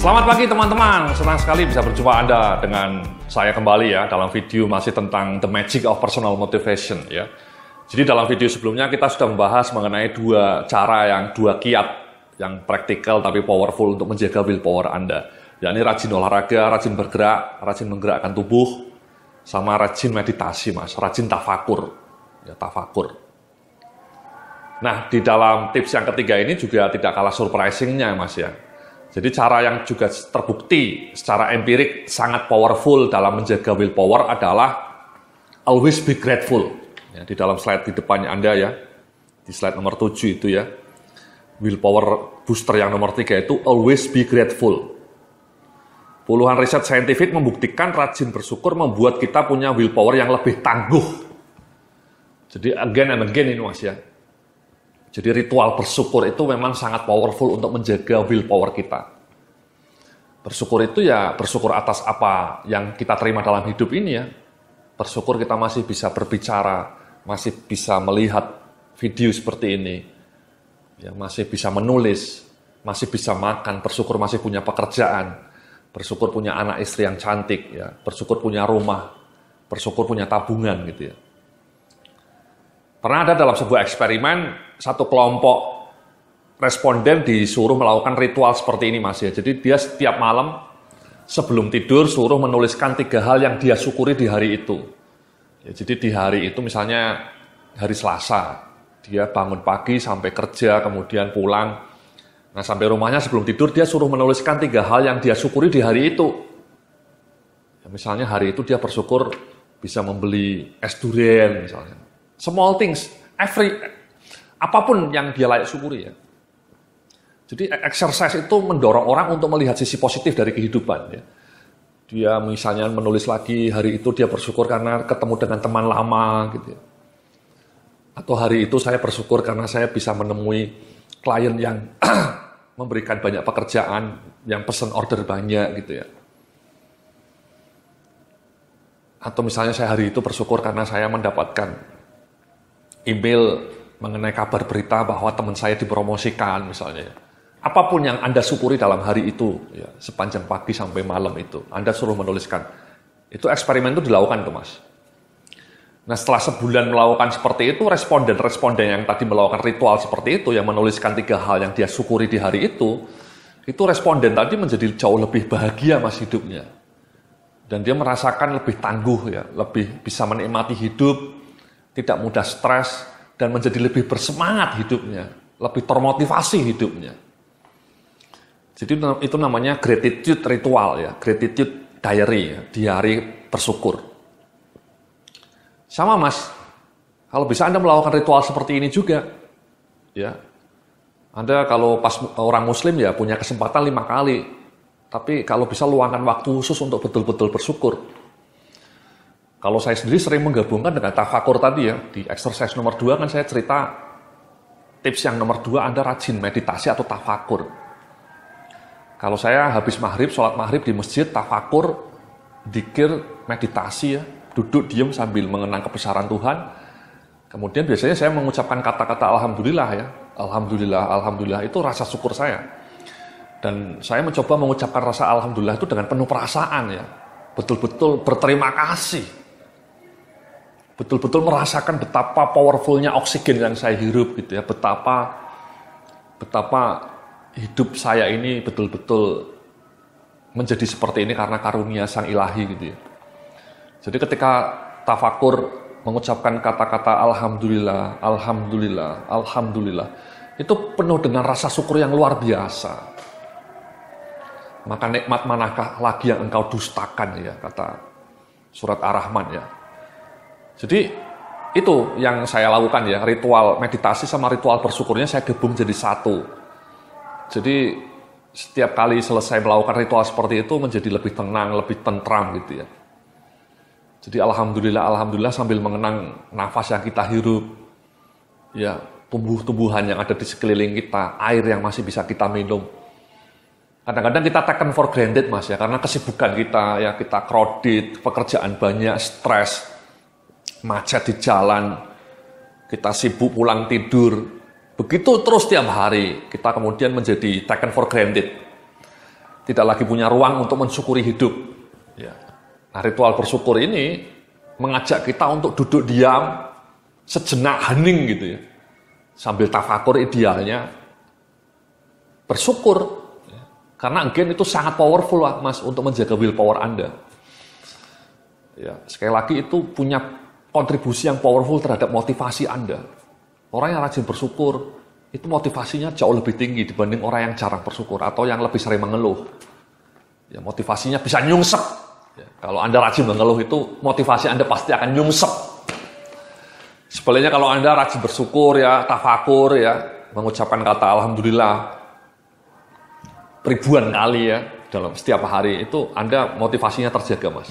Selamat pagi teman-teman, senang sekali bisa berjumpa Anda dengan saya kembali ya dalam video masih tentang The Magic of Personal Motivation ya. Jadi dalam video sebelumnya kita sudah membahas mengenai dua kiat yang praktikal tapi powerful untuk menjaga willpower Anda. Yakni rajin olahraga, rajin bergerak, rajin menggerakkan tubuh, sama rajin meditasi mas, rajin tafakur. Ya, tafakur. Nah di dalam tips yang ketiga ini juga tidak kalah surprising-nya mas ya. Jadi cara yang juga terbukti secara empirik sangat powerful dalam menjaga willpower adalah always be grateful. Ya, di dalam slide di depannya Anda ya, di slide nomor 7 itu ya, willpower booster yang nomor 3 itu always be grateful. Puluhan riset saintifik membuktikan rajin bersyukur membuat kita punya willpower yang lebih tangguh. Jadi again and again ini mas ya. Jadi ritual bersyukur itu memang sangat powerful untuk menjaga willpower kita. Bersyukur itu ya bersyukur atas apa yang kita terima dalam hidup ini ya. Bersyukur kita masih bisa berbicara, masih bisa melihat video seperti ini, ya, masih bisa menulis, masih bisa makan, bersyukur masih punya pekerjaan, bersyukur punya anak istri yang cantik, ya, bersyukur punya rumah, bersyukur punya tabungan gitu ya. Pernah ada dalam sebuah eksperimen, satu kelompok responden disuruh melakukan ritual seperti ini mas ya. Jadi dia setiap malam sebelum tidur suruh menuliskan 3 hal yang dia syukuri di hari itu. Ya, jadi di hari itu misalnya hari Selasa, dia bangun pagi sampai kerja, kemudian pulang. Nah sampai rumahnya sebelum tidur dia suruh menuliskan 3 hal yang dia syukuri di hari itu. Ya, misalnya hari itu dia bersyukur bisa membeli es durian misalnya. Small things, apapun yang dia layak syukuri ya. Jadi exercise itu mendorong orang untuk melihat sisi positif dari kehidupan ya. Dia misalnya menulis lagi hari itu dia bersyukur karena ketemu dengan teman lama gitu ya. Atau hari itu saya bersyukur karena saya bisa menemui klien yang memberikan banyak pekerjaan, yang pesan order banyak gitu ya. Atau misalnya saya hari itu bersyukur karena saya mendapatkan email mengenai kabar berita bahwa teman saya dipromosikan misalnya. Apapun yang Anda syukuri dalam hari itu, ya, sepanjang pagi sampai malam itu, Anda suruh menuliskan. Itu eksperimen itu dilakukan tuh mas. Nah setelah sebulan melakukan seperti itu, responden yang tadi melakukan ritual seperti itu, yang menuliskan 3 hal yang dia syukuri di hari itu responden tadi menjadi jauh lebih bahagia mas hidupnya. Dan dia merasakan lebih tangguh ya, lebih bisa menikmati hidup, tidak mudah stres, dan menjadi lebih bersemangat hidupnya, lebih termotivasi hidupnya. Jadi itu namanya gratitude ritual ya, gratitude diary, ya, diari bersyukur. Sama mas, kalau bisa Anda melakukan ritual seperti ini juga, ya. Anda kalau pas orang muslim ya punya kesempatan 5 kali, tapi kalau bisa luangkan waktu khusus untuk betul-betul bersyukur. Kalau saya sendiri sering menggabungkan dengan tafakur tadi ya, di exercise nomor 2 kan saya cerita tips yang nomor 2 Anda rajin meditasi atau tafakur. Kalau saya habis maghrib, sholat maghrib di masjid, tafakur, dzikir, meditasi ya, duduk diam sambil mengenang kebesaran Tuhan. Kemudian biasanya saya mengucapkan kata-kata alhamdulillah ya, alhamdulillah, alhamdulillah, itu rasa syukur saya. Dan saya mencoba mengucapkan rasa alhamdulillah itu dengan penuh perasaan ya, betul-betul berterima kasih. Betul-betul merasakan betapa powerfulnya oksigen yang saya hirup gitu ya, betapa hidup saya ini betul-betul menjadi seperti ini karena karunia sang ilahi gitu ya. Jadi ketika tafakur mengucapkan kata-kata alhamdulillah, alhamdulillah, alhamdulillah, itu penuh dengan rasa syukur yang luar biasa. Maka nikmat manakah lagi yang engkau dustakan ya, kata surat Ar-Rahman ya. Jadi itu yang saya lakukan ya, ritual meditasi sama ritual bersyukurnya saya gabung jadi satu. Jadi setiap kali selesai melakukan ritual seperti itu menjadi lebih tenang, lebih tentram gitu ya. Jadi alhamdulillah, alhamdulillah sambil mengenang nafas yang kita hirup, ya tumbuh-tumbuhan yang ada di sekeliling kita, air yang masih bisa kita minum. Kadang-kadang kita taken for granted mas ya, karena kesibukan kita ya, kita crowded, pekerjaan banyak, stres, macet di jalan, kita sibuk pulang tidur, begitu terus tiap hari, kita kemudian menjadi taken for granted. tidak lagi punya ruang untuk mensyukuri hidup. Ya. Nah, ritual bersyukur ini mengajak kita untuk duduk diam, sejenak hening gitu ya, sambil tafakur idealnya, bersyukur. Ya. Karena again itu sangat powerful lah, Mas, untuk menjaga willpower Anda. Ya, sekali lagi itu punya kontribusi yang powerful terhadap motivasi Anda. Orang yang rajin bersyukur, itu motivasinya jauh lebih tinggi dibanding orang yang jarang bersyukur atau yang lebih sering mengeluh. Ya, motivasinya bisa nyungsep. Ya, kalau Anda rajin mengeluh itu motivasi Anda pasti akan nyungsep. Sebaliknya kalau Anda rajin bersyukur ya, tafakur ya, mengucapkan kata alhamdulillah ribuan kali ya dalam setiap hari, itu Anda motivasinya terjaga, Mas.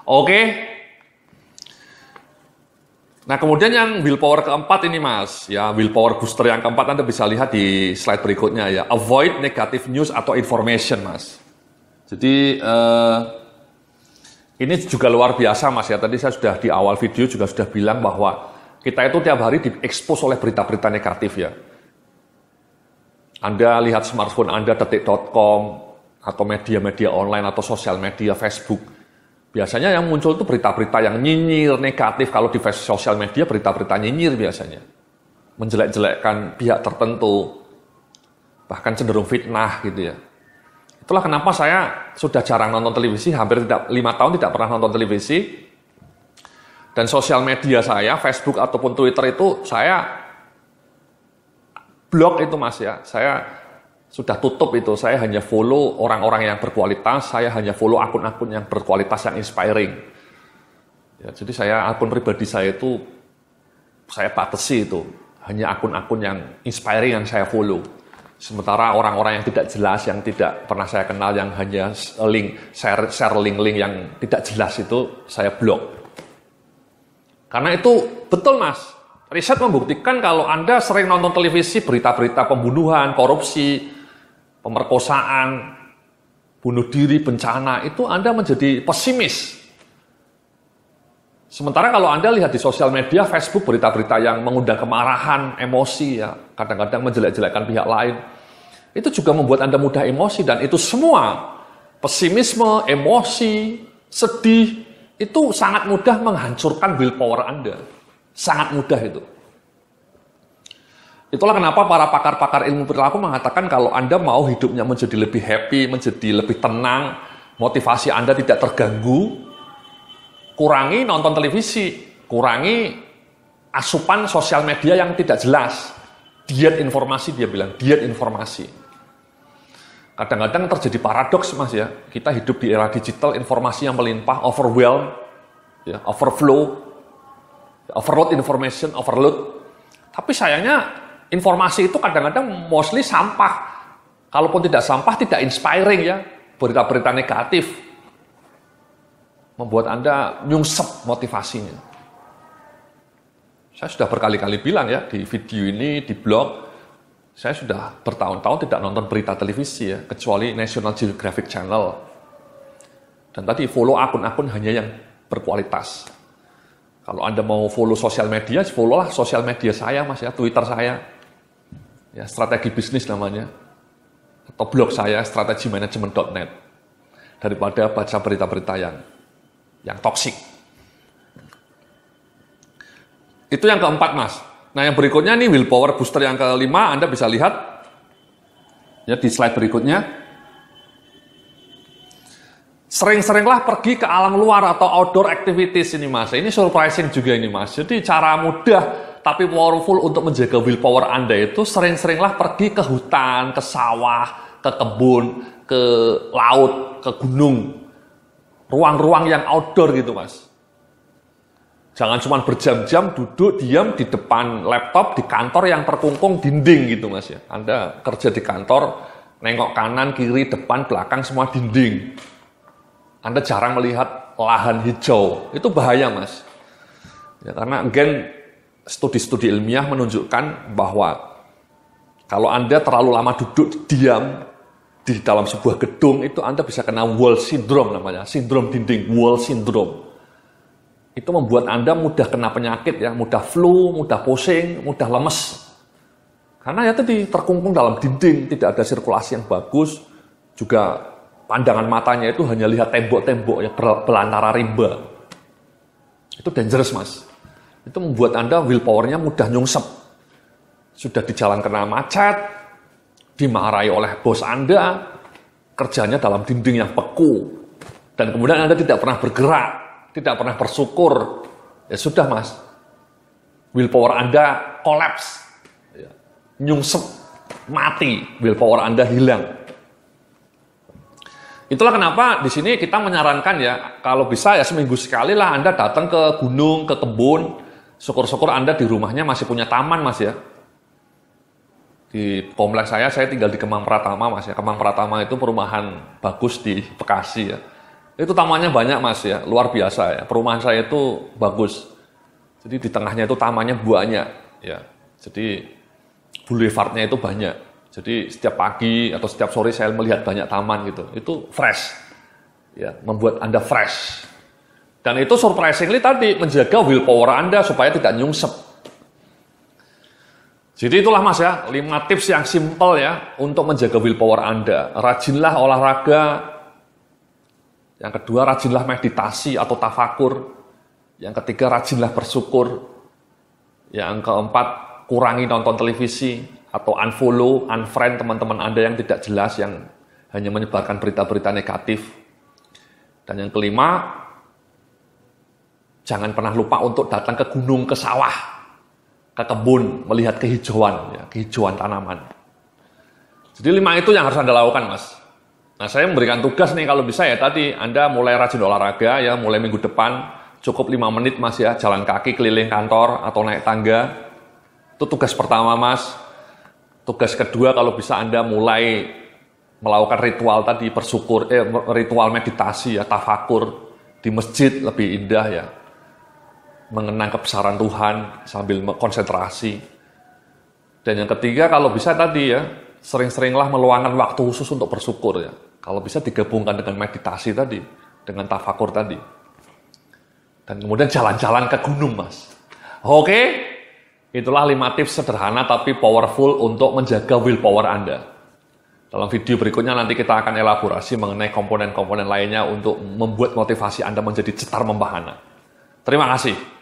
Oke. Nah, kemudian yang willpower keempat ini, Mas, ya, willpower booster yang keempat Anda bisa lihat di slide berikutnya ya, avoid negative news atau information, Mas. Jadi ini juga luar biasa, Mas ya. Tadi saya sudah di awal video juga sudah bilang bahwa kita itu tiap hari diekspos oleh berita-berita negatif ya. Anda lihat smartphone Anda detik.com atau media-media online atau sosial media Facebook. Biasanya yang muncul itu berita-berita yang nyinyir, negatif. Kalau di sosial media, berita-berita nyinyir biasanya. Menjelek-jelekkan pihak tertentu. Bahkan cenderung fitnah gitu ya. Itulah kenapa saya sudah jarang nonton televisi, hampir 5 tahun tidak pernah nonton televisi. Dan sosial media saya, Facebook ataupun Twitter itu, saya blok itu, Mas ya. Saya sudah tutup itu, saya hanya follow orang-orang yang berkualitas, saya hanya follow akun-akun yang berkualitas, yang inspiring. Ya, jadi saya akun pribadi saya itu, saya batasi itu, hanya akun-akun yang inspiring yang saya follow. Sementara orang-orang yang tidak jelas, yang tidak pernah saya kenal, yang hanya share link-link yang tidak jelas itu, saya blok. Karena itu betul, Mas. Riset membuktikan kalau Anda sering nonton televisi, berita-berita pembunuhan, korupsi, pemerkosaan, bunuh diri, bencana, itu Anda menjadi pesimis. Sementara kalau Anda lihat di sosial media, Facebook, berita-berita yang mengundang kemarahan, emosi, ya, kadang-kadang menjelek-jelekkan pihak lain, itu juga membuat Anda mudah emosi, dan itu semua, pesimisme, emosi, sedih, itu sangat mudah menghancurkan willpower Anda. Sangat mudah itu. Itulah kenapa para pakar-pakar ilmu perilaku mengatakan kalau Anda mau hidupnya menjadi lebih happy, menjadi lebih tenang, motivasi Anda tidak terganggu, kurangi nonton televisi, kurangi asupan sosial media yang tidak jelas. Diet informasi, dia bilang, diet informasi. Kadang-kadang terjadi paradoks, Mas ya. Kita hidup di era digital, informasi yang melimpah, overwhelm, ya, overflow, overload information, overload. Tapi sayangnya informasi itu kadang-kadang mostly sampah. Kalaupun tidak sampah, tidak inspiring ya. Berita-berita negatif membuat Anda nyungsep motivasinya. Saya sudah berkali-kali bilang ya, di video ini, di blog, saya sudah bertahun-tahun tidak nonton berita televisi ya, kecuali National Geographic Channel. Dan tadi follow akun-akun hanya yang berkualitas. Kalau Anda mau follow sosial media, follow lah sosial media saya, Mas ya, Twitter saya. Ya, strategi bisnis namanya. Atau blog saya, strategimanagement.net. Daripada baca berita-berita yang toksik. Itu yang keempat, Mas. Nah, yang berikutnya nih, willpower booster yang kelima, Anda bisa lihat ya di slide berikutnya. Sering-seringlah pergi ke alam luar atau outdoor activities ini, Mas. Ini surprising juga ini, Mas. Jadi cara mudah tapi powerful untuk menjaga willpower Anda itu sering-seringlah pergi ke hutan, ke sawah, ke kebun, ke laut, ke gunung. Ruang-ruang yang outdoor gitu, Mas. Jangan cuma berjam-jam duduk diam di depan laptop di kantor yang terkungkung dinding gitu, Mas ya. Anda kerja di kantor, nengok kanan, kiri, depan, belakang semua dinding. Anda jarang melihat lahan hijau. Itu bahaya, Mas. Ya, karena again studi-studi ilmiah menunjukkan bahwa kalau Anda terlalu lama duduk diam di dalam sebuah gedung, itu Anda bisa kena wall syndrome namanya, sindrom dinding, wall syndrome. Itu membuat Anda mudah kena penyakit ya, mudah flu, mudah pusing, mudah lemes. Karena ya tadi terkungkung dalam dinding, tidak ada sirkulasi yang bagus, juga pandangan matanya itu hanya lihat tembok-tembok ya, belantara rimba. Itu dangerous, Mas. Itu membuat Anda willpower-nya mudah nyungsep. Sudah di jalan kena macet, dimarahi oleh bos Anda, kerjanya dalam dinding yang beku, dan kemudian Anda tidak pernah bergerak, tidak pernah bersyukur. Ya sudah, Mas. Willpower Anda collapse. Ya. Nyungsep, mati. Willpower Anda hilang. Itulah kenapa di sini kita menyarankan ya, kalau bisa ya seminggu sekali lah Anda datang ke gunung, ke kebun. Syukur-syukur Anda di rumahnya masih punya taman, Mas ya. Di kompleks saya tinggal di Kemang Pratama, Mas ya. Kemang Pratama itu perumahan bagus di Bekasi ya. Itu tamannya banyak, Mas ya, luar biasa ya. Perumahan saya itu bagus. Jadi di tengahnya itu tamannya banyak ya. Jadi boulevardnya itu banyak. Jadi setiap pagi atau setiap sore saya melihat banyak taman gitu. Itu fresh. Ya, membuat Anda fresh. Dan itu surprisingly tadi menjaga willpower Anda supaya tidak nyungsep. Jadi itulah, Mas ya, 5 tips yang simple ya untuk menjaga willpower Anda. Rajinlah olahraga. Yang kedua, rajinlah meditasi atau tafakur. Yang ketiga, rajinlah bersyukur. Yang keempat, kurangi nonton televisi atau unfollow, unfriend teman-teman Anda yang tidak jelas, yang hanya menyebarkan berita-berita negatif. Dan yang kelima, jangan pernah lupa untuk datang ke gunung, ke sawah, ke kebun, melihat kehijauan, ya, kehijauan tanaman. Jadi 5 itu yang harus Anda lakukan, Mas. Nah, saya memberikan tugas nih kalau bisa ya tadi, Anda mulai rajin olahraga ya, mulai minggu depan, cukup 5 menit, Mas ya, jalan kaki keliling kantor atau naik tangga. Itu tugas pertama, Mas. Tugas kedua, kalau bisa Anda mulai melakukan ritual tadi, bersyukur, ritual meditasi ya, tafakur di masjid lebih indah ya. Mengenang kebesaran Tuhan sambil konsentrasi. Dan yang ketiga, kalau bisa tadi ya, sering-seringlah meluangkan waktu khusus untuk bersyukur ya. Kalau bisa digabungkan dengan meditasi tadi, dengan tafakur tadi. Dan kemudian jalan-jalan ke gunung, Mas. Oke? Itulah 5 tips sederhana tapi powerful untuk menjaga willpower Anda. Dalam video berikutnya nanti kita akan elaborasi mengenai komponen-komponen lainnya untuk membuat motivasi Anda menjadi cetar membahana. Terima kasih.